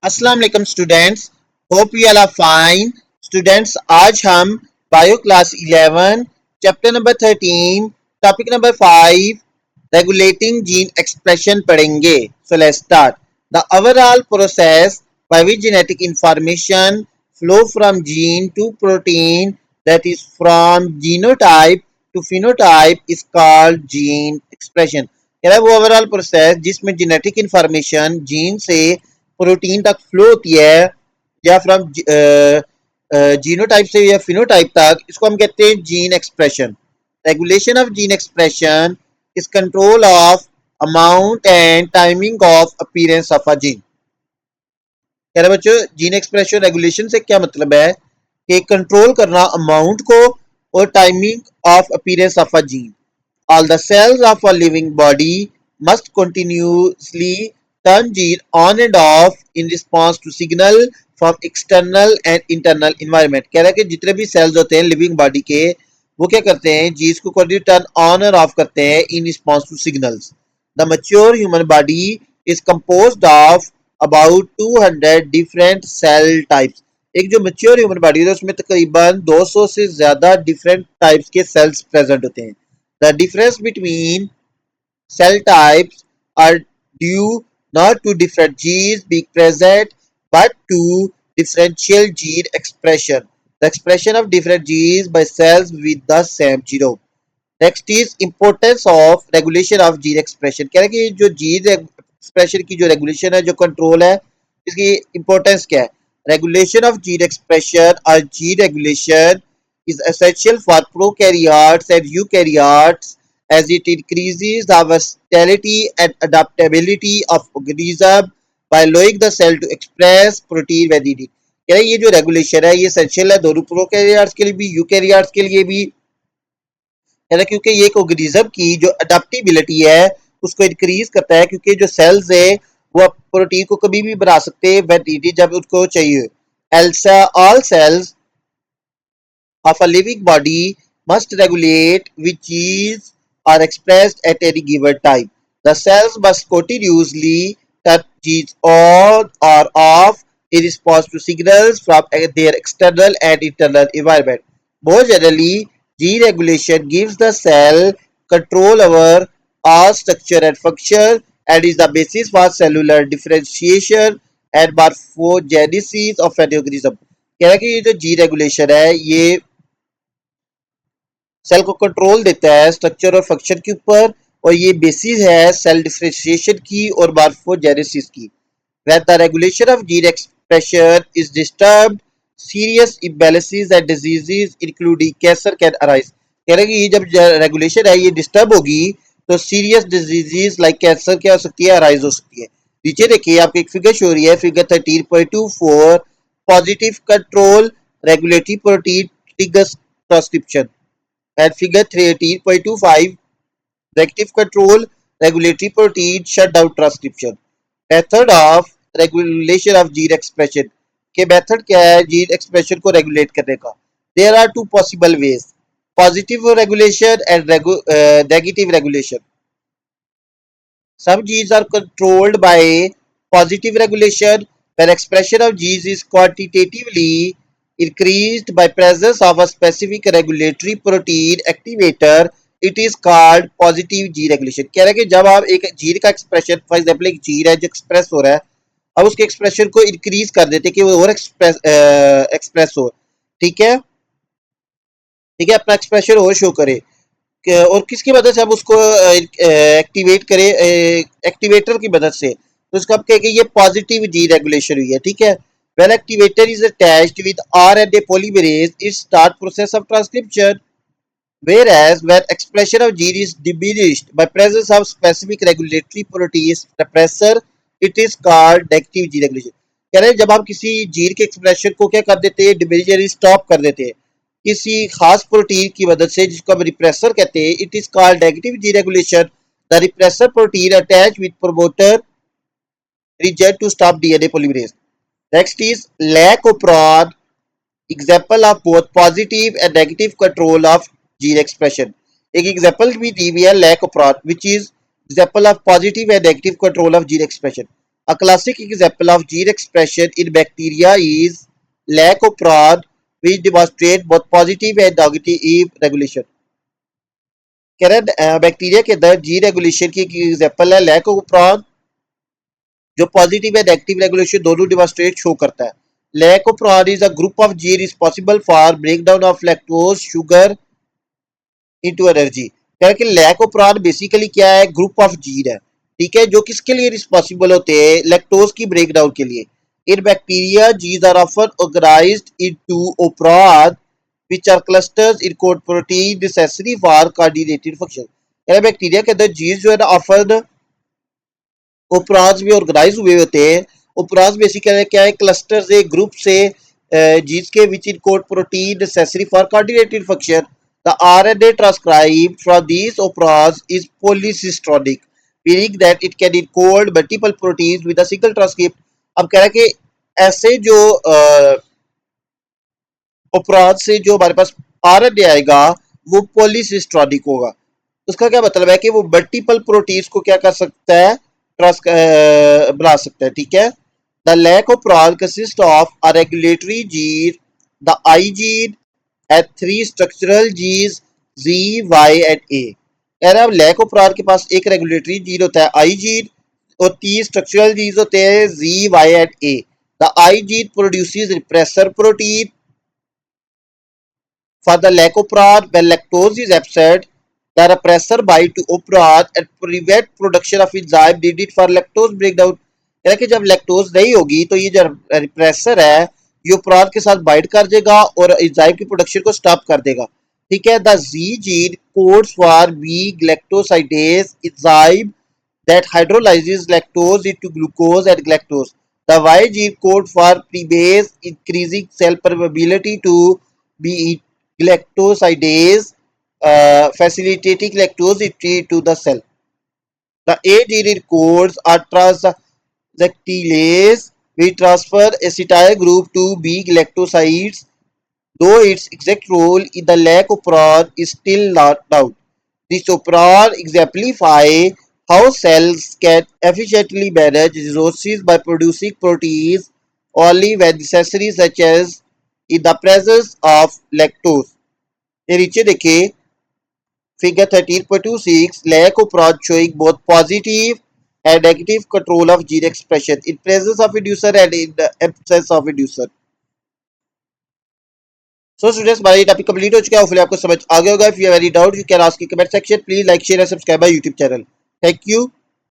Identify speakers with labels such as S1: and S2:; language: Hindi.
S1: अस्सलाम वालेकुम students, hope you all are fine. Students, आज हम bio class 11 chapter number 13 topic number 5 regulating gene expression पढ़ेंगे। So let's start. The overall process by which genetic information flow from gene to protein, that is from genotype to phenotype, is called gene expression. कह रहा है वो ओवरऑल प्रोसेस जिसमें जेनेटिक इंफॉर्मेशन जीन से प्रोटीन तक फ्लो होती है, या फ्रॉम जीनोटाइप से या फिनोटाइप तक, इसको हम कहते हैं gene expression. Regulation of gene expression is control of amount and timing of appearance of a gene. कह रहे बच्चों, जीन एक्सप्रेशन रेगुलेशन से क्या मतलब है कि कंट्रोल करना अमाउंट को और timing of appearance of a gene. All the cells of a living body must continuously turn gene on and off in response to signal from external and internal environment। कह रहा है कि जितने भी सेल्स होते हैं लिविंग बॉडी के, वो क्या करते हैं, जीन्स को कंटिन्यू टर्न ऑन और ऑफ करते हैं in response to signals. The mature human body is composed of about 200 different cell types. एक जो मैच्योर ह्यूमन बॉडी है उसमें तकरीबन 200 से ज्यादा डिफरेंट टाइप्स के सेल्स प्रेजेंट होते हैं। The difference between cell types are due not to different genes being present, but to differential gene expression. The expression of different genes by cells with the same genome. Next is importance of regulation of gene expression। कह रहे हैं कि जो जीन एक्सप्रेशन की जो रेगुलेशन है, जो कंट्रोल है, इसकी इंपॉर्टेंस क्या है। रेगुलेशन ऑफ जीन एक्सप्रेशन और gene regulation is essential for prokaryotes and eukaryotes as it increases the versatility and adaptability of organism by allowing the cell to express protein when needed। कह रहे हैं ये जो रेगुलेशन है ये एसेंशियल है दोनों प्रोकैरियोट्स के लिए भी, यूकैरियोट्स के लिए भी, है ना, क्योंकि ये एक ऑर्गेनिज्म की जो अडेप्टेबिलिटी है उसको इंक्रीज करता है, क्योंकि जो सेल्स है वो प्रोटीन को कभी भी बना सकते हैं व्हेन नीडेड, जब उनको चाहिए। Also all cells of a living body must regulate which genes are expressed at any given time. The cells must continuously turn genes on or off in response to signals from their external and internal environment. More generally, gene regulation gives the cell control over all structure and function and is the basis for cellular differentiation and morphogenesis of an organism। कह रहा है कि ये जो जी रेगुलेशन है ये सेल को कंट्रोल देता है स्ट्रक्चर और फंक्शन के ऊपर, और ये बेसिस है सेल डिफरेंशिएशन की और मॉर्फोजेनेसिस की। When the regulation of gene expression is disturbed, serious imbalances and diseases including cancer can arise। कह रहे हैं कि ये जब रेगुलेशन है ये डिस्टर्ब होगी तो सीरियस डिजीजेस लाइक कैंसर क्या हो सकती है, अराइज हो सकती है। नीचे देखिए आपको एक फिगर शो हो रही है, figure 13.24, positive control regulatory protein triggers transcription, and figure 13.25 negative control regulatory protein shutdown transcription। Method of regulation of gene expression के मेथड क्या है जीन एक्सप्रेशन को रेगुलेट करने का। There are two possible ways, positive regulation and negative regulation. Some genes are controlled by positive regulation when expression of genes is quantitatively increased by presence of a specific regulatory protein activator, it is called positive gene regulation। कह रहा है कि जब आप एक जीन का एक्सप्रेशन, फॉर एग्जाम्पल एक जीन है जो एक्सप्रेस हो रहा है, अब उसके एक्सप्रेशन को इंक्रीज कर देते कि वो और एक्सप्रेस हो, ठीक है, ठीक है, अपना एक्सप्रेशन और शो करे, और किसकी मदद से हम उसको एक्टिवेट करें, एक्टिवेटर की मदद से, तो उसका हम कहेंगे ये पॉजिटिव जी रेगुलेशन हुई है, ठीक है। When activator is attached with RNA polymerase, it start process of transcription. Whereas when expression of gene is diminished by presence of specific regulatory protein suppressor, it is called negative gene regulation। कह रहे हैं जब हम किसी जीन के एक्सप्रेशन को क्या कर देते हैं, डिमिनिश स्टॉप कर देते हैं किसी खास प्रोटीन की मदद से, जिसको हम रिप्रेसर कहते हैं, it is called negative deregulation. The repressor protein attach with promoter region to stop DNA polymerase। Next is lack of prawn, example of both positive and negative control of gene expression। एक एग्जाम्पल भी दी हुई है lac operon, which is example of positive and negative control of gene expression. A classic example of gene expression in bacteria is lack of prod, which demonstrate both positive and negative regulation. कह रहे हैं बैक्टीरिया के अंदर जीन रेगुलेशन की एग्जांपल है लैक ऑफ प्रॉन, जो पॉजिटिव एंड नेगेटिव रेगुलेशन दोनों डिमॉन्स्ट्रेट शो करता है. Lac operon is a group of gene responsible for break down of lactose sugar into energy. कह रहे कि लैक ऑफ प्रॉन बेसिकली क्या है, ग्रुप ऑफ जीन है, ठीक है, जो किसके लिए रिस्पॉन्सिबल होते हैं, लैक्टोज की ब्रेक डाउन के लिए. In bacteria genes are often organized into operon which are clusters in code protein necessary for coordinated function. यानी बैक्टीरिया के अंदर जीन्स जो है ना ऑफन ओपराज में ऑर्गेनाइज हुए होते हैं. ओपराज बेसिकली क्या है, क्लस्टर्स है, ग्रुप से जीन्स के which encode protein necessary for coordinated function. The RNA transcribed from this operon is polycistronic, meaning that it can encode multiple proteins with a single transcript. अब कह रहा है कि ऐसे जो अपराध से जो हमारे पास आरएनए आएगा वो पॉलीसिस्ट्रोनिक होगा. उसका क्या मतलब है कि वो मल्टीपल प्रोटीन्स को क्या कर सकता है, बना सकता है, ठीक है. The lac operon consist of a regulatory gene, the i gene and three structural genes z y and a. यार अब लैक ऑफ प्राण के पास एक रेगुलेटरी जीन होता है आई जीन और तीन स्ट्रक्चरल जीन्स होते हैं z y and a. The i gene produces repressor protein for the lacoprod. When lactose is absent, the repressor bind to oprod and prevent production of enzyme needed for lactose breakdown. यानी कि जब लैक्टोज नहीं होगी तो ये जो रिप्रेसर है ये ओप्रॉड के साथ बाइंड कर देगा और एंजाइम की प्रोडक्शन को स्टॉप कर देगा, ठीक है. The z gene codes for b galactosidase enzyme that hydrolyzes lactose into glucose and galactose. The Y gene code for primase, increasing cell permeability to be galactosidase, facilitating lactose entry to the cell. The A gene encodes a transacyclase which transfer acetyl group to B galactosides, though its exact role in the lack of pron is still not known. This opron exemplifies how cells can efficiently manage resources by producing proteins only when necessary, such as in the presence of lactose. ये नीचे देखिए figure 13.26 lack of prod showing both positive and negative control of gene expression in presence of inducer and in the absence of inducer. So students, हमारा टॉपिक कंप्लीट हो चुका है. आपको समझ आ गया होगा. If you have any doubt you can ask in comment section. Please like share and subscribe my YouTube channel. Thank you.